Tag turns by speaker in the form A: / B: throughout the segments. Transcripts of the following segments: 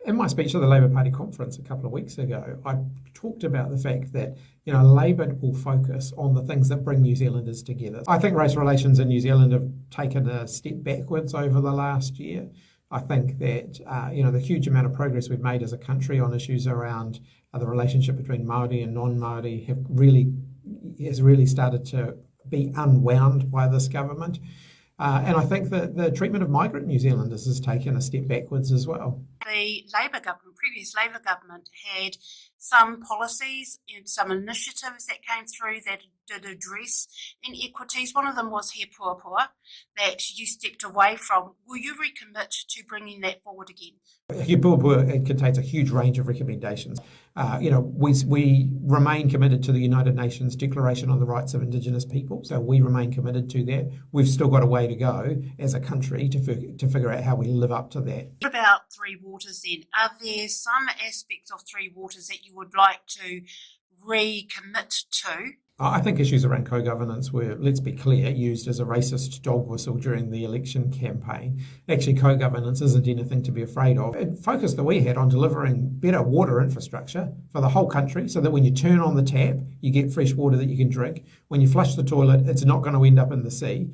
A: In my speech at the Labour Party conference a couple of weeks ago, I talked about the fact that Labour will focus on the things that bring New Zealanders together. I think race relations in New Zealand have taken a step backwards over the last year. I think that the huge amount of progress we've made as a country on issues around the relationship between Māori and non-Māori has really started to be unwound by this government. And I think that the treatment of migrant New Zealanders has taken a step backwards as well.
B: The previous Labour government had some policies and some initiatives that came through that did address inequities. One of them was He Puapua, that you stepped away from. Will you recommit to bringing that forward again?
A: He Puapua contains a huge range of recommendations. We remain committed to the United Nations Declaration on the Rights of Indigenous People, so we remain committed to that. We've still got a way to go as a country to figure out how we live up to that.
B: What about Three Waters then? Are there some aspects of Three Waters that you would like to recommit to?
A: I think issues around co-governance were, let's be clear, used as a racist dog whistle during the election campaign. Actually, co-governance isn't anything to be afraid of. It focused that we had on delivering better water infrastructure for the whole country so that when you turn on the tap, you get fresh water that you can drink. When you flush the toilet, it's not going to end up in the sea.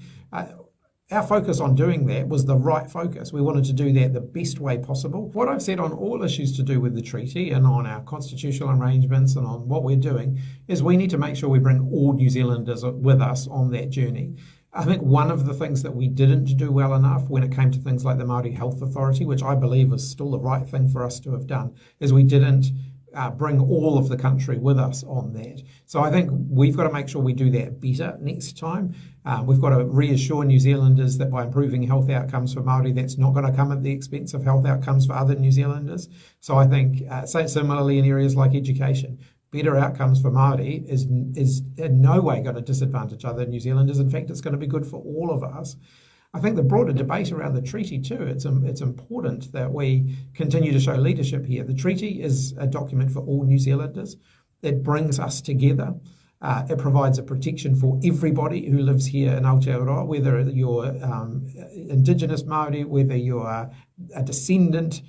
A: Our focus on doing that was the right focus. We wanted to do that the best way possible. What I've said on all issues to do with the treaty and on our constitutional arrangements and on what we're doing is we need to make sure we bring all New Zealanders with us on that journey. I think one of the things that we didn't do well enough when it came to things like the Māori Health Authority, which I believe is still the right thing for us to have done, is we didn't bring all of the country with us on that. So I think we've got to make sure we do that better next time. We've got to reassure New Zealanders that by improving health outcomes for Māori, that's not going to come at the expense of health outcomes for other New Zealanders. So I think similarly in areas like education, better outcomes for Māori is in no way going to disadvantage other New Zealanders. In fact, it's going to be good for all of us. I think the broader debate around the treaty too, it's important that we continue to show leadership here. The treaty is a document for all New Zealanders. It brings us together. It provides a protection for everybody who lives here in Aotearoa, whether you're Indigenous Māori, whether you're a descendant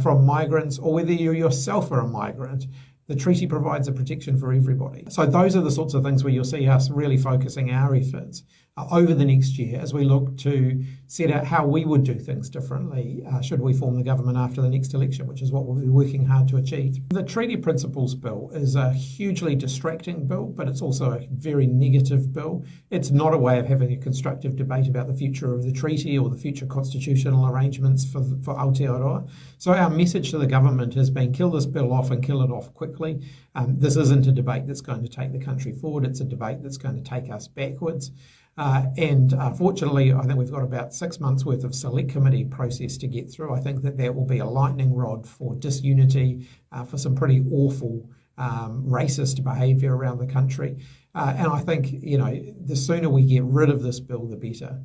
A: from migrants, or whether you yourself are a migrant. The treaty provides a protection for everybody. So those are the sorts of things where you'll see us really focusing our efforts over the next year as we look to set out how we would do things differently should we form the government after the next election, which is what we'll be working hard to achieve. The Treaty Principles Bill is a hugely distracting bill, but it's also a very negative bill. It's not a way of having a constructive debate about the future of the treaty or the future constitutional arrangements for Aotearoa. So our message to the government has been kill this bill off and kill it off quickly. This isn't a debate that's going to take the country forward. It's a debate that's going to take us backwards. And fortunately, I think we've got about 6 months worth of select committee process to get through. I think that will be a lightning rod for disunity, for some pretty awful racist behaviour around the country. And I think, the sooner we get rid of this bill, the better.